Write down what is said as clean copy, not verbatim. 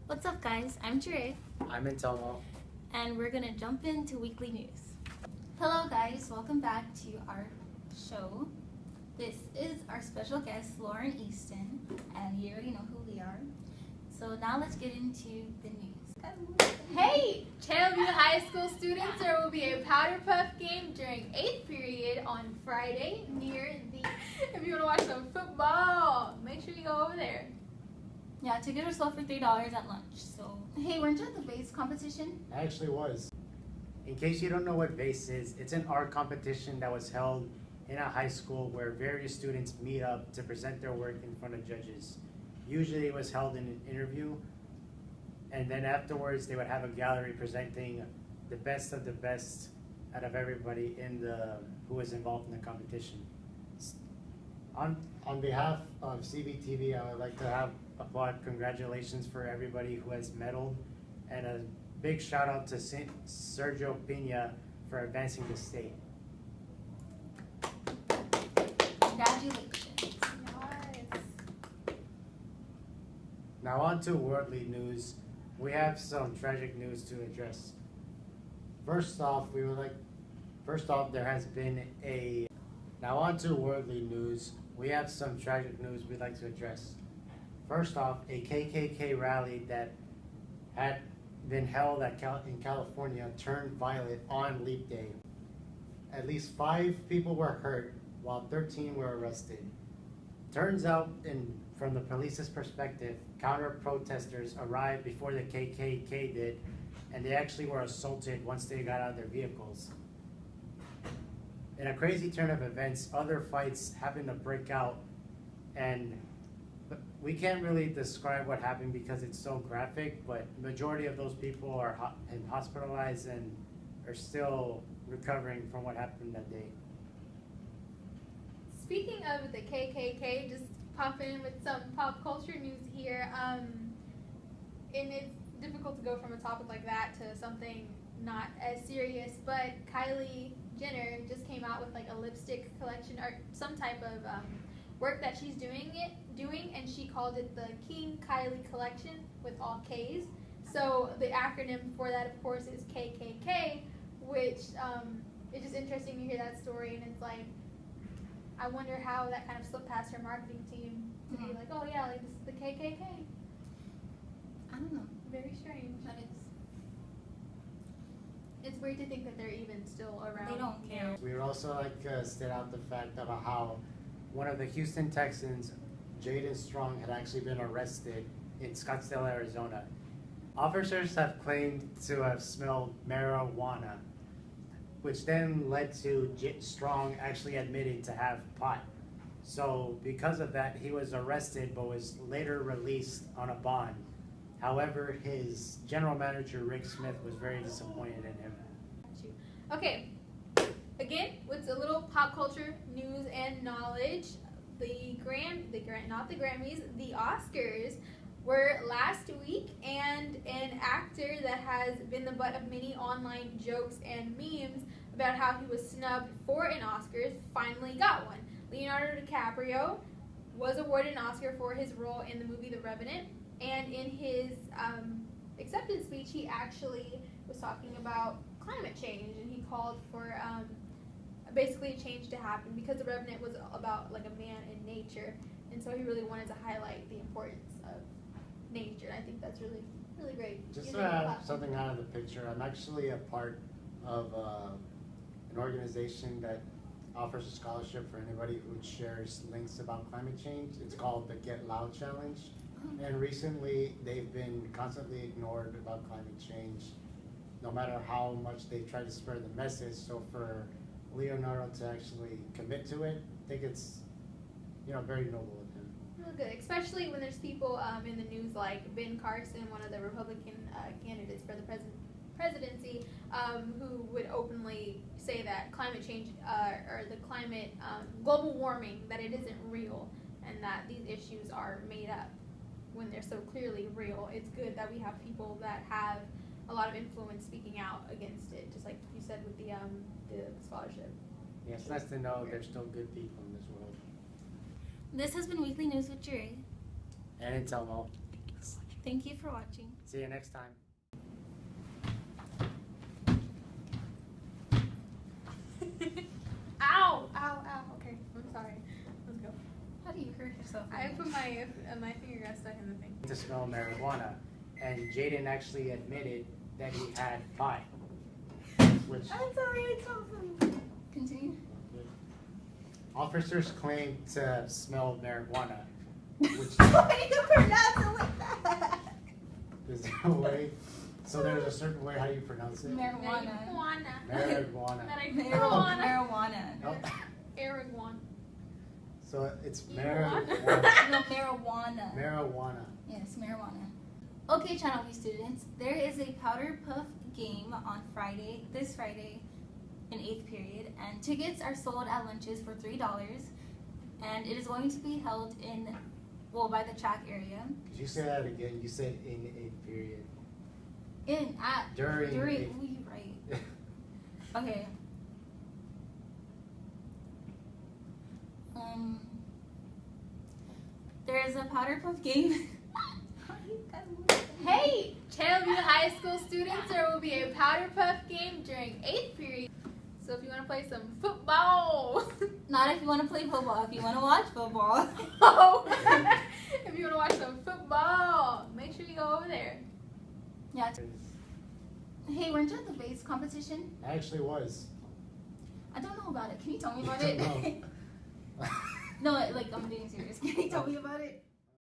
What's up, guys? I'm Jure, I'm Anselmo. and we're gonna jump into weekly news. Hello, guys. Welcome back to our show. This is our special guest, Lauren Easton, and you already know who we are. So now let's get into the news. Hey, Chandler High School students, there will be a Powder Puff game during 8th period on Friday near the, if you want to watch some football, make sure you go over there. Yeah, tickets are sold for $3 at lunch. So hey, weren't you at the vase competition? I actually was. In case you don't know what VASE is, it's an art competition that was held in a high school where various students meet up to present their work in front of judges. Usually it was held in an interview, and then afterwards they would have a gallery presenting the best of the best out of everybody who was involved in the competition. On behalf of CBTV, I would like to applaud congratulations for everybody who has medaled, and a big shout out to Sergio Pina for advancing the state. Congratulations. Nice. Now on to worldly news. We have some tragic news to address. First off, there has been now on to worldly news. We have some tragic news we'd like to address. First off, a KKK rally that had been held in California turned violent on Leap Day. At least 5 people were hurt, while 13 were arrested. Turns out, from the police's perspective, counter-protesters arrived before the KKK did, and they actually were assaulted once they got out of their vehicles. In a crazy turn of events, other fights happened to break out, and we can't really describe what happened because it's so graphic, but the majority of those people are hospitalized and are still recovering from what happened that day. Speaking of the KKK, just pop in with some pop culture news here. And it's difficult to go from a topic like that to something not as serious, but Kylie Jenner just came out with like a lipstick collection or some type of work that she's doing, and she called it the King Kylie Collection with all K's. So the acronym for that, of course, is KKK, which it's just interesting to hear that story, and it's like, I wonder how that kind of slipped past her marketing team to be like, oh yeah, like this is the KKK. I don't know. Very strange. That is. It's weird to think that they're even still around. They don't care. We would also like to state out the fact about how one of the Houston Texans, Jaden Strong, had actually been arrested in Scottsdale, Arizona. Officers have claimed to have smelled marijuana, which then led to Strong actually admitting to have pot. So because of that, he was arrested but was later released on a bond. However, his general manager, Rick Smith, was very disappointed in him. Okay, again, with a little pop culture news and knowledge, the Oscars were last week, and an actor that has been the butt of many online jokes and memes about how he was snubbed for an Oscars finally got one. Leonardo DiCaprio was awarded an Oscar for his role in the movie The Revenant, and in his acceptance speech, he actually was talking about climate change, and he called for basically a change to happen because The Revenant was about like a man in nature, and so he really wanted to highlight the importance of nature. And I think that's really, really great. Just to have something out of the picture, I'm actually a part of an organization that offers a scholarship for anybody who shares links about climate change. It's called the GetLoudChallenge. And recently, they've been constantly ignored about climate change, no matter how much they try to spread the message. So for Leonardo to actually commit to it, I think it's, very noble of him. Real good, especially when there's people in the news like Ben Carson, one of the Republican candidates for the presidency, who would openly say that climate change or the climate, global warming, that it isn't real, and that these issues are made up when they're so clearly real. It's good that we have people that have a lot of influence speaking out against it, just like you said with the scholarship. Yeah, it's nice to know there's still good people in this world. This has been Weekly News with Jure. And Anselmo. Thanks. Thank you for watching. See you next time. Ow! Ow! Ow! Okay, I'm sorry. Let's go. How do you hurt yourself? I put my finger got stuck in the thing. To smell marijuana, and Jaden actually admitted that he had pie. Which I'm sorry, it's so funny. Continue. officers claim to smell marijuana. Which Why do you pronounce it like that? is there a way? So there's a certain way how you pronounce it. Marijuana. Marijuana. Marijuana. Nope. Araguan. So it's Marijuana. marijuana. No, marijuana. Marijuana. Yes, marijuana. Okay, Channel V students, there is a powder puff game on this Friday, in 8th period, and tickets are sold at lunches for $3, and it is going to be held by the track area. Could you say that again? You said in 8th period. During. eighth- Oh, you're right. Okay. There is a powder puff game. Hey, Channel View High School students, there will be a powder puff game during 8th period. So if you want to play some football, Not if you want to play football. If you want to watch football. if you want to watch some football, make sure you go over there. Yeah. Hey, weren't you at the base competition? I actually was. I don't know about it. Can you tell me about You it? don't know. No, like I'm being serious. Can you tell me about it?